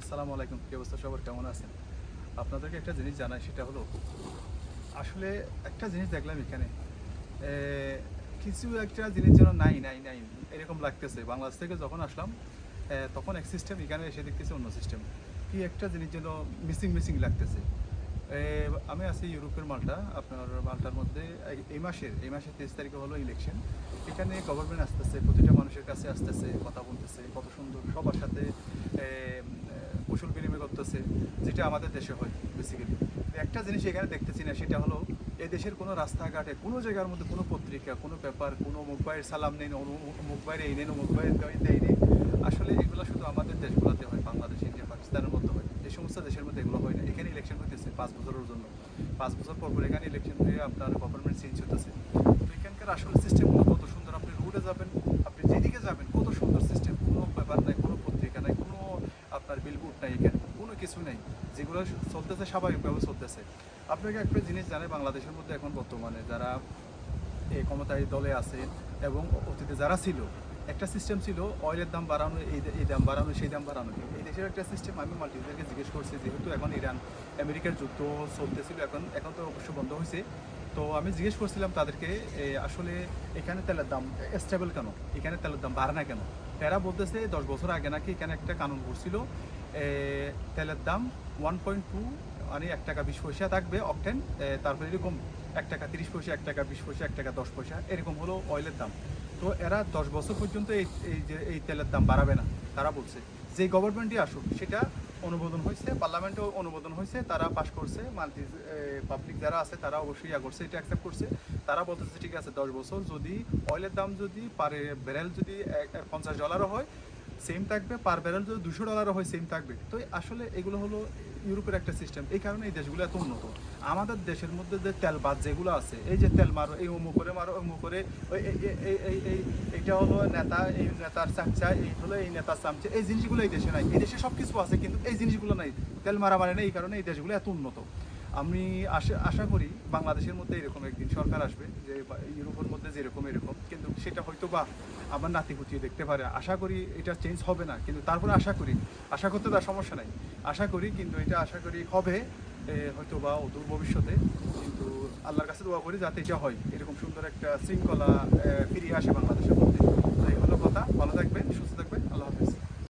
আসসালামু আলাইকুম, কি অবস্থা সবার, কেমন আছেন? আপনাদেরকে একটা জিনিস জানাই, সেটা হলো আসলে একটা জিনিস দেখলাম এখানে এ, কিছু একটা জিনিস যেন নাই নাই নাই এরকম লাগতেছে। বাংলাদেশ থেকে যখন আসলাম তখন এক সিস্টেম, এখানে এসে দেখতেছি অন্য সিস্টেম। কি একটা জিনিস যেন মিসিং মিসিং লাগতেছে। এ, আমি আছি ইউরোপের মাল্টা। আপনার মাল্টার মধ্যে এই মাসের 23 তারিখে হলো ইলেকশন। এখানে গভর্নমেন্ট আসতেছে, প্রতিটা মানুষের কাছে আসতেছে, কথা বলতেছে, কত সুন্দর সবার সাথে এ, কুশল বিনিময় করতেছে, যেটা আমাদের দেশে হয় বেসিক্যালি। একটা জিনিস এখানে দেখতেছি না, সেটা হলো এই দেশের কোনো রাস্তাঘাটে কোনো জায়গার মধ্যে কোনো পত্রিকা, কোনো পেপার, কোনো মোবাইল সালাম নেই, মোবাইল এই নেই, মোবাইল দেয় নেই। আসলে এগুলো শুধু আমাদের দেশগুলোতে হয়, বাংলাদেশ, ইন্ডিয়া, পাকিস্তানের মধ্যে হয়। এই সমস্ত দেশের মধ্যে এগুলো হয় না। এখানে ইলেকশন হইতেছে 5 বছরের জন্য। 5 বছর পর পর এখানে ইলেকশন হয়ে আপনার গভর্নমেন্ট চেঞ্জ হতেছে। তো এখানকার আসলে সিস্টেমগুলো কত সুন্দর। আপনি রোডে যাবেন, আপনি যেদিকে যাবেন, কত সুন্দর সিস্টেম। কোনো পেপার নাই, কোনো পত্রিকা নাই, কোনো আপনার বিলবোর্ড নাই, এখানে কোনো কিছু নেই। যেগুলো চলতেছে স্বাভাবিকভাবে চলতেছে। আপনাকে একটা জিনিস জানে, বাংলাদেশের মধ্যে এখন বর্তমানে যারা এই ক্ষমতায় দলে আছে এবং অতীতে যারা ছিল, একটা সিস্টেম ছিল অয়েলের দাম বাড়ানো, এই দাম বাড়ানো, সেই দাম বাড়ানো। এই দেশের একটা সিস্টেম আমি মাল্টিদেরকে জিজ্ঞেস করছি, যেহেতু এখন ইরান আমেরিকার যুদ্ধ চলতেছিল, এখন এখন তো অবশ্য বন্ধ হয়েছে। তো আমি জিজ্ঞেস করছিলাম তাদেরকে, আসলে এখানে তেলের দাম স্টেবল কেন, এখানে তেলের দাম বাড়ে না কেন? এরা বলতেছে 10 বছর আগে নাকি এখানে একটা কানুন করছিল, তেলের দাম 1.2, মানে 1 টাকা 20 পয়সা থাকবে অকটেন, তারপরে এরকম 1 টাকা 30 পয়সা, 1 টাকা 20 পয়সা, 1 টাকা 10 পয়সা, এরকম হলো অয়েলের দাম। তো এরা 10 বছর পর্যন্ত এই তেলের দাম বাড়াবে না। তারা বলছে যে গভর্নমেন্টই আসুক, সেটা অনুমোদন হয়েছে, পার্লামেন্টেও অনুমোদন হয়েছে, তারা পাশ করছে, মাল্টি পাবলিক যারা আছে তারা অবশ্যই করছে, এটা অ্যাকসেপ্ট করছে। তারা বলতেছে ঠিক আছে, 10 বছর যদি অয়েলের দাম যদি পার ব্যারেল যদি $50 হয়, সেম থাকবে, পার ব্যারেল যদি $200 হয়, সেম থাকবে। তো আসলে এগুলো হলো ইউরোপের একটা সিস্টেম। এই কারণে এই দেশগুলো এত উন্নত। আমাদের দেশের মধ্যে যে তেলবাদ যেগুলো আছে, এই যে তেল মারো, এই অমুক করে মারো, অমুক করে ওই এইটা হলো নেতা, এই নেতার চামচা, এই হলো এই নেতার চামচা, এই জিনিসগুলো এই দেশে নাই। এই দেশে সব কিছু আছে, কিন্তু এই জিনিসগুলো নাই, তেল মারামারি নেই। এই কারণে এই দেশগুলো এত উন্নত। আমি আশা করি বাংলাদেশের মধ্যে এরকম একদিন সরকার আসবে, যে ইউরোপের মধ্যে যেরকম এরকম, কিন্তু সেটা হয়তো বা আমার নাতিপুতিও দেখতে পারে। আশা করি এটা চেঞ্জ হবে না, কিন্তু তারপরে আশা করতে তার সমস্যা নাই। আশা করি, কিন্তু এটা আশা করি হবে হয়তো বা অদূর ভবিষ্যতে। কিন্তু আল্লাহর কাছে দোয়া করি যাতে এটা হয়, এরকম সুন্দর একটা শৃঙ্খলা ফিরিয়ে আসে বাংলাদেশের মধ্যে। তো এই হলো কথা। ভালো থাকবেন, সুস্থ থাকবেন।